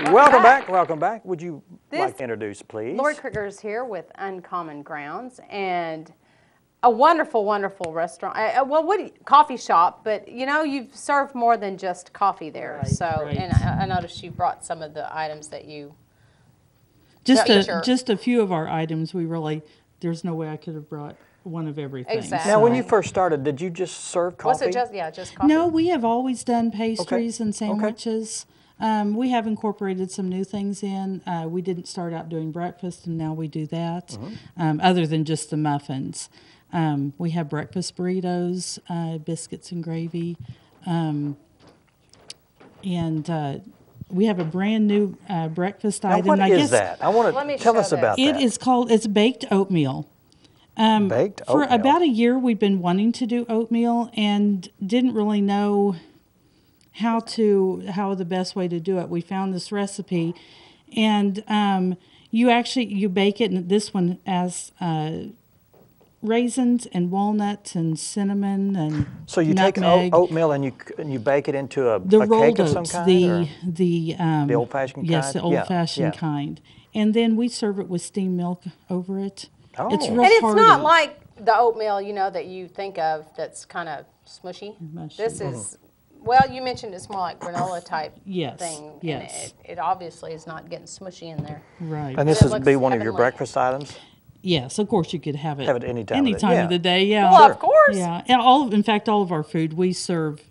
Welcome back. Welcome back. Would you like to introduce, please? Laurie Criger is here with Uncommon Grounds and a wonderful, wonderful restaurant. Coffee shop, but you know, you've served more than just coffee there. Right, so, right. and I noticed you brought some of the items that you. Just a few of our items. There's no way I could have brought one of everything. Exactly. Now, when you first started, did you just serve coffee? Was it just coffee? No, we have always done pastries and sandwiches. We have incorporated some new things in. We didn't start out doing breakfast, and now we do that, other than just the muffins. We have breakfast burritos, biscuits and gravy, and we have a brand new breakfast Now, item. what is that? I want to tell us about that. It's baked oatmeal. Baked oatmeal. For about a year, we've been wanting to do oatmeal and didn't really know how the best way to do it. We found this recipe, and you bake it. And this one has raisins and walnuts and cinnamon and so you nutmeg. take oatmeal and you bake it into a rolled cake of some oats, kind? the old-fashioned kind? Yes, the old-fashioned kind. And then we serve it with steamed milk over it. Oh. It's real And it's hearty. not like the oatmeal, you know, that you think of that's kind of smushy. Mushy. This is, well, you mentioned it's more like granola type Yes, thing. yes. And it obviously is not getting smushy in there. Right. And this It would looks be one of your heavenly. breakfast items? Yes, of course you could have it. Have it any time any of the- time yeah. of the day. Yeah. Well, of course. Yeah. And in fact, all of our food we serve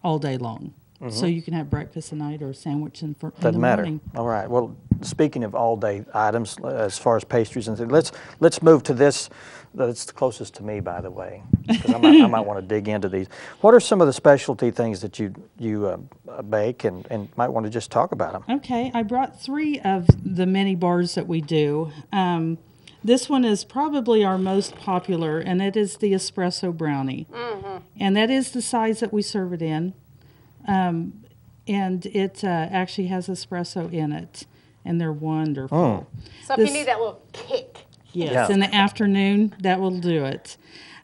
all day long. So you can have breakfast at night or a sandwich in the Doesn't matter. morning. All right. Well, speaking of all-day items, as far as pastries and things, let's move to this. That's the closest to me, by the way, because I might want to dig into these. What are some of the specialty things that you bake, and might want to just talk about them? Okay, I brought 3 of the many bars that we do. This one is probably our most popular, and it is the espresso brownie. And that is the size that we serve it in. And it actually has espresso in it, and they're wonderful. So if you need that little kick. Yes, Yeah. in the afternoon, that will do it.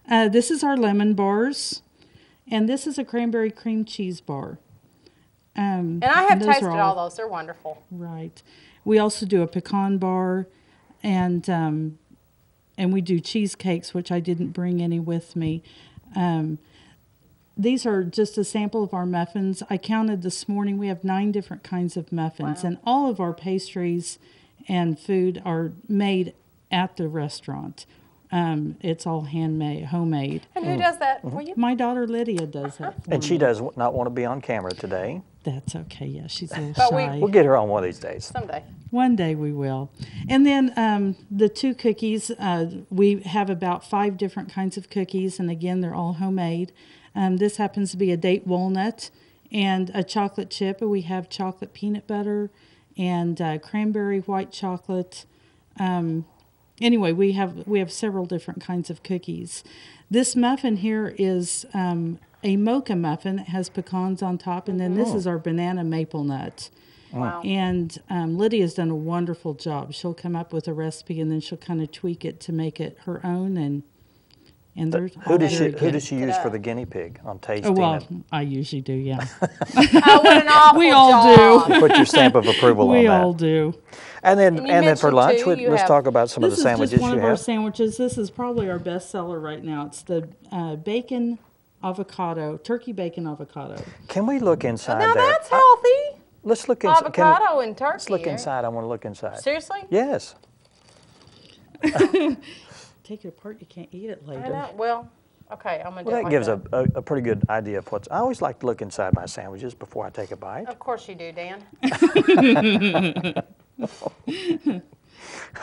This is our lemon bars, and this is a cranberry cream cheese bar. And I have those tasted are all those. They're wonderful. Right. We also do a pecan bar, and we do cheesecakes, which I didn't bring any with me. These are just a sample of our muffins. I counted this morning. We have 9 different kinds of muffins, and all of our pastries and food are made at the restaurant. It's all handmade, homemade. And who does that for you? My daughter Lydia does that for And she me. does not want to be on camera today. That's okay. Yeah, she's a little But shy. We'll get her on one of these days. Someday. One day we will. And then the 2 cookies, we have about 5 different kinds of cookies, and again, they're all homemade. This happens to be a date walnut and a chocolate chip. We have chocolate peanut butter and cranberry white chocolate. Anyway, we have several different kinds of cookies. This muffin here is a mocha muffin that has pecans on top, and then this is our banana maple nut. Wow. And Lydia's done a wonderful job. She'll come up with a recipe, and then she'll kind of tweak it to make it her own. And there's Who does she use for the guinea pig on tasting? Oh, well, it? I usually do, yeah. Oh, what an awful We all job. do. You put your stamp of approval on We that. all do. And then And you for mentioned, lunch, too, you let's have- talk about some of the This is sandwiches just one you of our have. sandwiches. This is probably our best seller right now. It's the bacon avocado, turkey bacon avocado. Can we look inside Now there? that's healthy. Let's look inside. Avocado and turkey. Let's look eh? inside. I want to look inside. Seriously? Yes. Take it apart, you can't eat it I later. know. Well, okay, I'm going to do Well, it that like gives that. a pretty good idea of what's. I always like to look inside my sandwiches before I take a bite. Of course you do, Dan.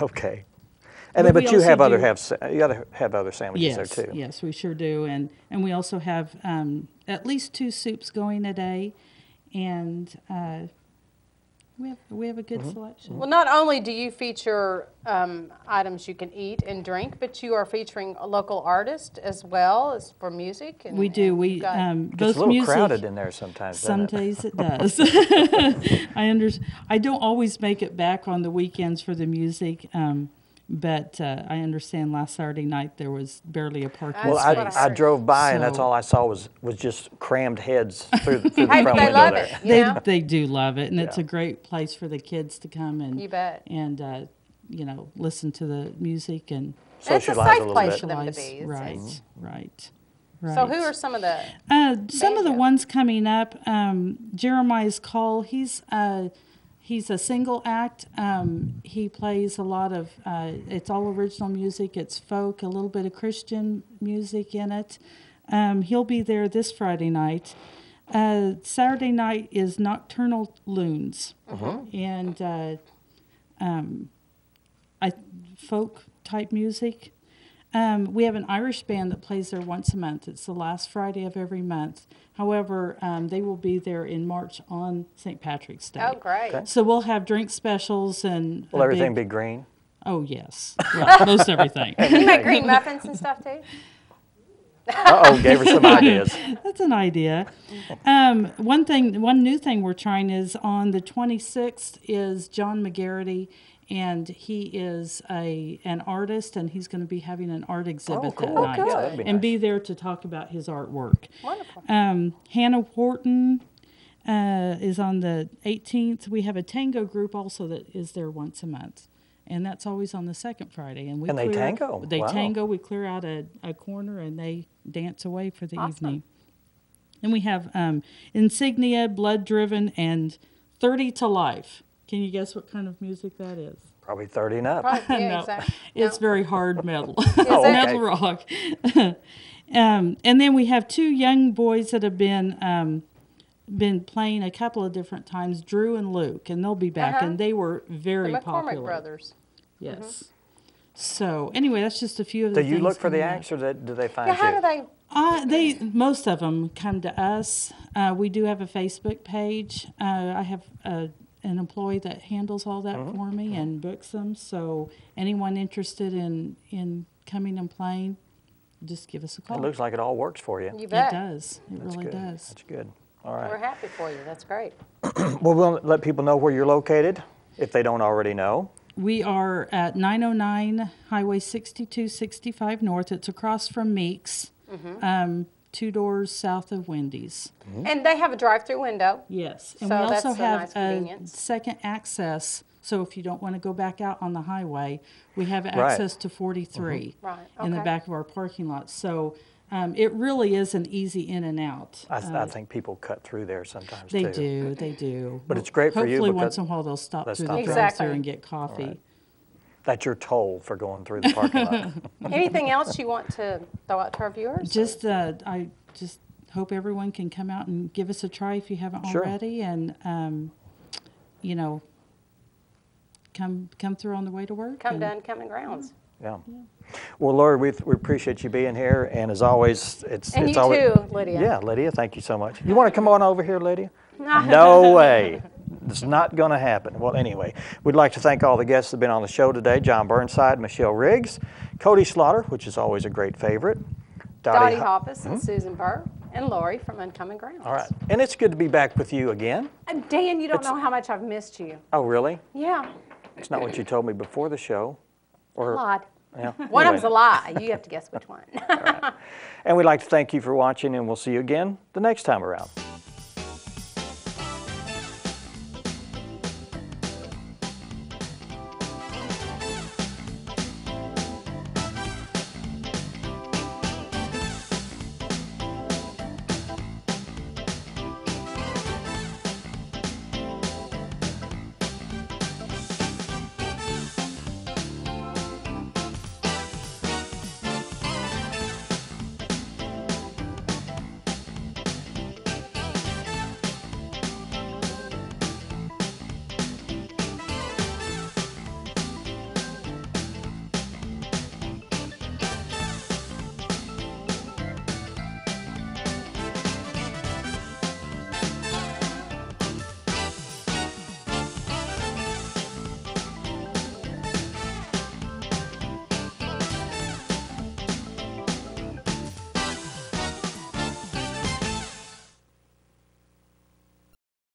Okay. And But then, we you have also other sandwiches Yes, there too. yes, we sure do, and we also have at least 2 soups going a day, and we have a good selection. Well, not only do you feature items you can eat and drink, but you are featuring a local artist as well as for music. And, We do. and We you've got- It's both a little music. crowded in there sometimes. Some doesn't it? days it does. I don't always make it back on the weekends for the music. But I understand last Saturday night there was barely a parking Well, That's what I space. I heard. drove by and that's So- all I saw was just crammed heads through the Hey, front but window they love there. it. You know? They do love it, and it's Yeah. a great place for the kids to come and You bet. and you know, listen to the music and And it's a Socialize a safe little place bit. for them to socialize. be. Right, right, right. So who are some of the? Some of the Banjo. ones coming up? Jeremiah's Call. He's a single act. He plays a lot of. It's all original music. It's folk, a little bit of Christian music in it. He'll be there this Friday night. Saturday night is Nocturnal Loons, and folk type music. We have an Irish band that plays there once a month. It's the last Friday of every month. However, they will be there in March on St. Patrick's Day. Oh, great. Okay. So we'll have drink specials and Will everything be green? Oh yes, yeah, most everything. You make green muffins and stuff too. Uh-oh, gave her some ideas. That's an idea. One new thing we're trying is on the 26th is John McGarity, and he is an artist, and he's going to be having an art exhibit cool. that Oh, night, good. Yeah, that'd be and nice. be there to talk about his artwork. Wonderful. Hannah Wharton is on the 18th. We have a tango group also that is there once a month. And that's always on the second Friday. And they tango? They Wow. tango. We clear out a corner and they dance away for the Awesome. evening. And we have Insignia, Blood Driven, and 30 to Life. Can you guess what kind of music that is? Probably 30 and up. Probably, yeah, No, exactly. it's very hard metal. Oh, okay. Metal rock. And then we have two young boys that have been playing a couple of different times, Drew and Luke, and they'll be back, and they were The very McCormick popular. brothers. Yes. So anyway, that's just a few of the Do things. you look for the coming up. acts or do they find Yeah, how you? do they? Most of them come to us. We do have a Facebook page. I have an employee that handles all that for me and books them. So anyone interested in coming and playing, just give us a call. It looks like it all works for you. You It bet. does. It That's really good. does. That's good. All We're right. happy for you. That's great. Well, we'll let people know where you're located if they don't already know. We are at 909 Highway 6265 North. It's across from Meeks, 2 doors south of Wendy's. And they have a drive-through window. Yes, and So we also that's a have nice a convenience. second access. So if you don't want to go back out on the highway, we have access to 43 Right, in the okay. back of our parking lot. So it really is an easy in and out. I think people cut through there sometimes They too. do. But it's great for you Hopefully because once in a while they'll stop they'll through stop the there. drive-through Exactly. and get coffee. That's your toll for going through the parking lot. Anything else you want to throw out to our viewers? Just I just hope everyone can come out and give us a try if you haven't Sure. already, and you know, come through on the way to work. Come and- to Uncommon Grounds. Yeah. Well, Laurie, we appreciate you being here, and as always, it's And you always, too, Lydia. Yeah, Lydia, thank you so much. You want to come on over here, Lydia? No way. It's not going to happen. Well, anyway, we'd like to thank all the guests that have been on the show today: John Burnside, Michelle Riggs, Cody Slaughter, which is always a great favorite, Dottie Ho- Hoppus and Susan Burr and Lori from Uncommon Grounds. All right, and it's good to be back with you again. Dan, you don't know how much I've missed you. Oh, really? Yeah, It's not what you told me before the show. Or, lied. yeah. One of them's a Anyway. lie. You have to guess which one. And we'd like to thank you for watching, and we'll see you again the next time around.